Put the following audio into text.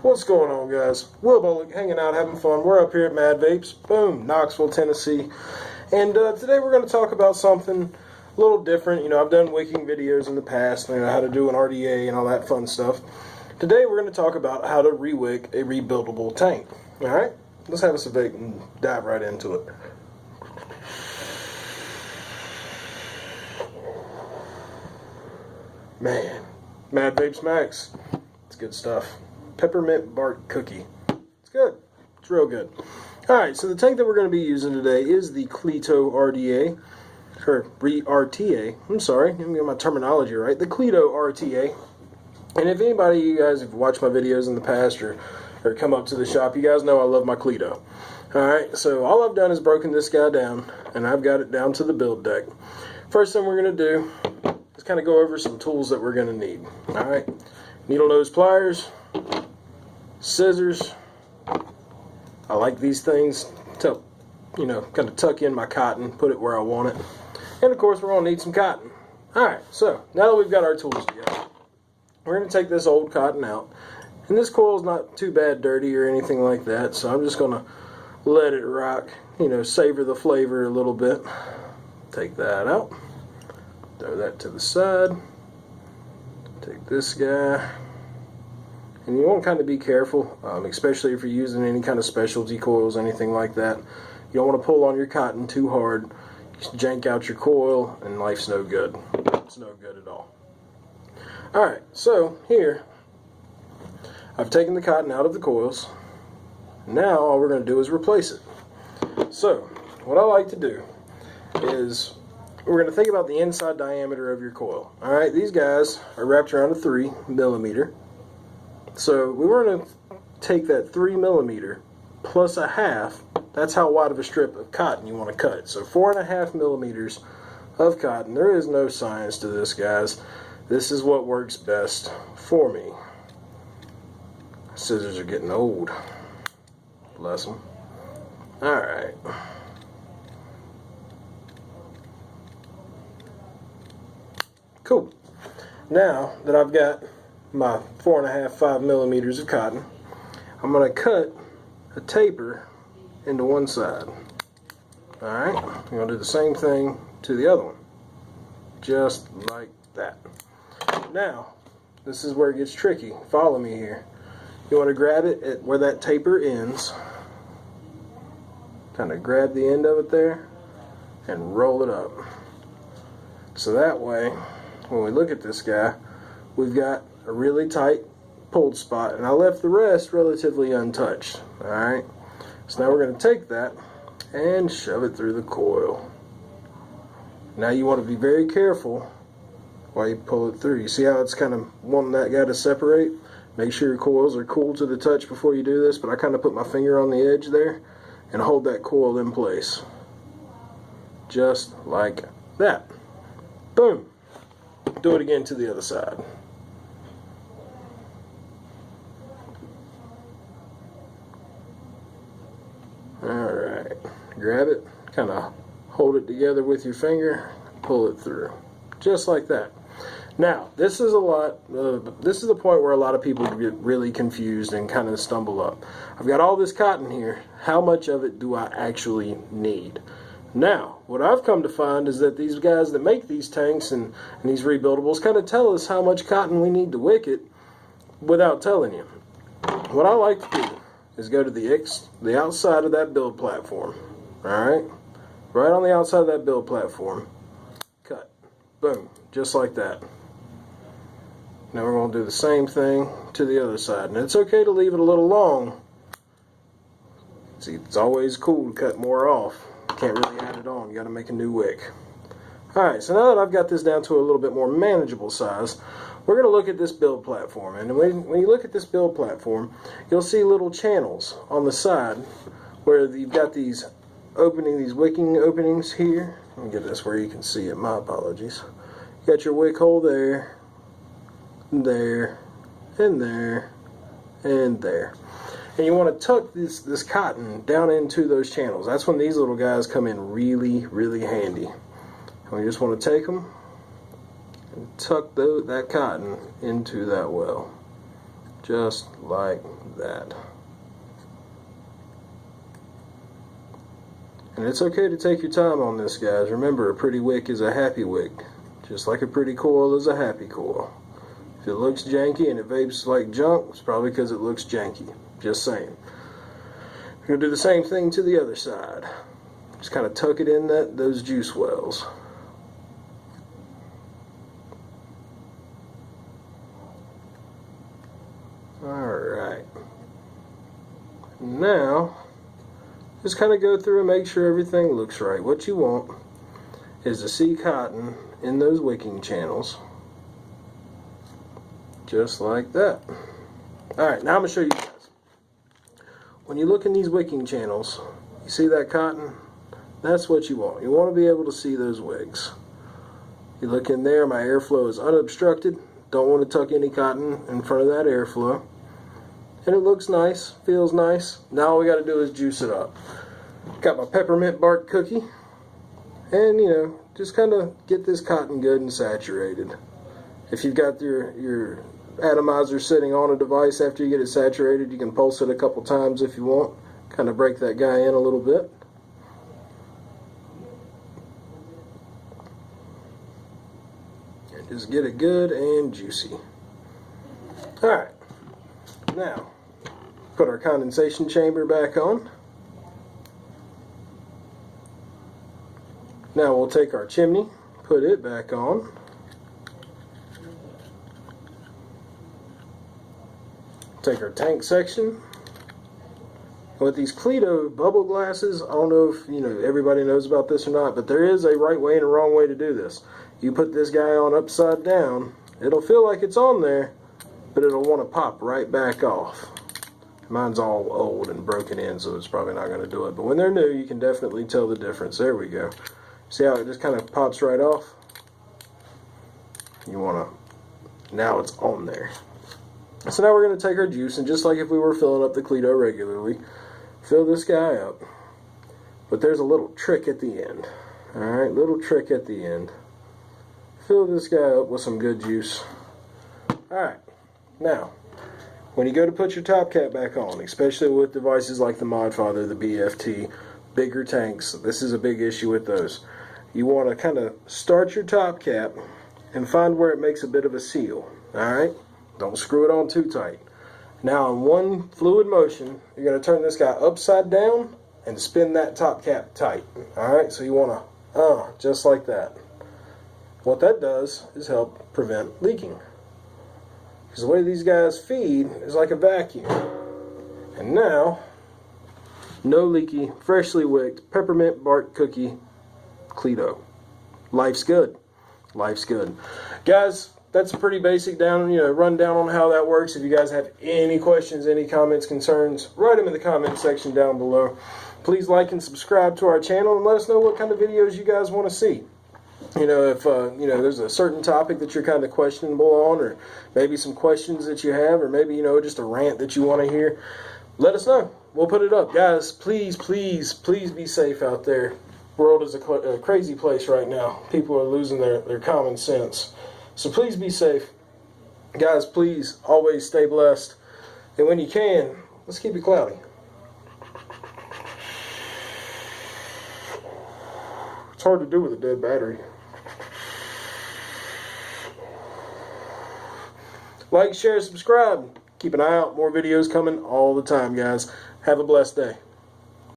What's going on, guys? Bolick, hanging out, having fun. We're up here at Madvapes, boom, Knoxville, Tennessee. And today we're going to talk about something a little different. You know, I've done wicking videos in the past, you know, how to do an RTA and all that fun stuff. Today we're going to talk about how to re-wick a rebuildable tank. Alright, let's have us a vape and dive right into it. Man, Madvapes Max. It's good stuff. Peppermint bark cookie. It's good. It's real good. Alright, so the tank that we're going to be using today is the Cleto RTA. Or RTA. I'm sorry, let me get my terminology right. The Cleto RTA. And if anybody of you guys have watched my videos in the past or come up to the shop, you guys know I love my Cleto. Alright, so all I've done is broken this guy down, and I've got it down to the build deck. First thing we're going to do is kind of go over some tools that we're going to need. Alright, needle nose pliers, scissors. I like these things to, you know, kind of tuck in my cotton, put it where I want it. And of course we're going to need some cotton. Alright, so now that we've got our tools together, we're going to take this old cotton out. And this coil is not too bad dirty or anything like that, so I'm just going to let it rock, you know, savor the flavor a little bit. Take that out. Throw that to the side. Take this guy. And you want to kind of be careful, especially if you're using any kind of specialty coils, anything like that. You don't want to pull on your cotton too hard. Just jank out your coil, and life's no good. It's no good at all. Alright, so here, I've taken the cotton out of the coils. Now all we're going to do is replace it. So, what I like to do is, we're going to think about the inside diameter of your coil. Alright, these guys are wrapped around a 3 millimeter. So we were going to take that 3 millimeter plus a half. That's how wide of a strip of cotton you want to cut. So 4.5 millimeters of cotton. There is no science to this, guys. This is what works best for me. Scissors are getting old. Bless them. Alright. Cool. Now that I've got my 4.5 millimeters of cotton, I'm going to cut a taper into one side. Alright, I'm going to do the same thing to the other one. Just like that. Now, this is where it gets tricky. Follow me here. You want to grab it at where that taper ends. Kind of grab the end of it there and roll it up. So that way, when we look at this guy, we've got a really tight pulled spot, and I left the rest relatively untouched. Alright, so now we're going to take that and shove it through the coil. Now you want to be very careful while you pull it through. You see how it's kind of wanting that guy to separate? Make sure your coils are cool to the touch before you do this, but I kind of put my finger on the edge there and hold that coil in place. Just like that. Boom. Do it again to the other side. Alright, grab it, kind of hold it together with your finger, pull it through. Just like that. Now, this is the point where a lot of people get really confused and kind of stumble up. I've got all this cotton here. How much of it do I actually need? Now, what I've come to find is that these guys that make these tanks and these rebuildables kind of tell us how much cotton we need to wick it without telling you. What I like to do is go to the outside of that build platform. Alright? Right on the outside of that build platform. Cut. Boom. Just like that. Now we're going to do the same thing to the other side. And it's okay to leave it a little long. See, it's always cool to cut more off. Can't really add it on. You got to make a new wick. Alright, so now that I've got this down to a little bit more manageable size, we're going to look at this build platform. And when you look at this build platform, you'll see little channels on the side where you've got these wicking openings here. Let me get this where you can see it. My apologies. You got your wick hole there, there, and there, and there. And you want to tuck this cotton down into those channels. That's when these little guys come in really, really handy. And we just want to take them and tuck that cotton into that well. just like that. And it's okay to take your time on this, guys. Remember, a pretty wick is a happy wick, just like a pretty coil is a happy coil. If it looks janky and it vapes like junk, it's probably because it looks janky. Just saying. We're going to do the same thing to the other side. Just kind of tuck it in those juice wells. Alright. Now, just kind of go through and make sure everything looks right. What you want is to see cotton in those wicking channels. Just like that. Alright, now I'm going to show you guys. When you look in these wicking channels, you see that cotton? That's what you want. You want to be able to see those wicks. You look in there, my airflow is unobstructed. Don't want to tuck any cotton in front of that airflow. And it looks nice, feels nice. Now all we got to do is juice it up. Got my peppermint bark cookie. And, you know, just kind of get this cotton good and saturated. If you've got your atomizer sitting on a device after you get it saturated, you can pulse it a couple times if you want. Kind of break that guy in a little bit. And just get it good and juicy. Alright. Now, put our condensation chamber back on. Now we'll take our chimney, put it back on. Take our tank section. With these Cleto bubble glasses, I don't know if everybody knows about this or not, but there is a right way and a wrong way to do this. You put this guy on upside down, it'll feel like it's on there, but it'll want to pop right back off. Mine's all old and broken in, so it's probably not going to do it. But when they're new, you can definitely tell the difference. There we go. See how it just kind of pops right off? You want to, now it's on there. So now we're going to take our juice, and just like if we were filling up the Cleto regularly, fill this guy up. But there's a little trick at the end. Alright, little trick at the end. Fill this guy up with some good juice. Alright, now, when you go to put your top cap back on, especially with devices like the Modfather, the BFT, bigger tanks, this is a big issue with those. You want to kind of start your top cap and find where it makes a bit of a seal. Alright? Don't screw it on too tight. Now in one fluid motion, you're going to turn this guy upside down and spin that top cap tight. Alright, so you want to, just like that. What that does is help prevent leaking. Because the way these guys feed is like a vacuum. And now, no leaky, freshly wicked, peppermint bark cookie, Cleto. Life's good. Life's good. Guys, that's a pretty basic rundown on how that works. If you guys have any questions, any comments, concerns, write them in the comment section down below. Please like and subscribe to our channel and let us know what kind of videos you guys want to see. If there's a certain topic that you're kind of questionable on, or maybe some questions that you have, or maybe just a rant that you want to hear, let us know. We'll put it up. Guys, please, please, please be safe out there. The world is a crazy place right now. People are losing their common sense. So please be safe. Guys, please always stay blessed. And when you can, let's keep it cloudy. It's hard to do with a dead battery. Like, share, subscribe. Keep an eye out. More videos coming all the time, guys. Have a blessed day.